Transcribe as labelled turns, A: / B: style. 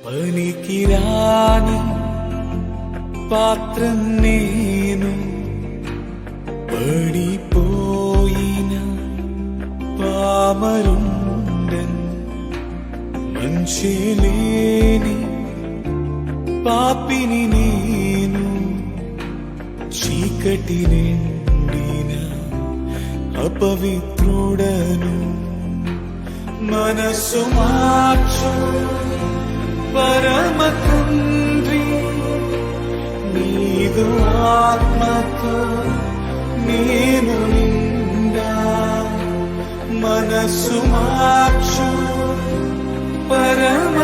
A: పనికిరాని పాత్ర నేను, పడిపోయిన పామరుండన్, మంచి లేని పాపిని నేను, చీకటి నిండిన అపవిత్రుడను. మనసు మార్చు పరమ తండ్రి, నీదు ఆత్మతో నేను నిండా. మనసు మార్చు పరమ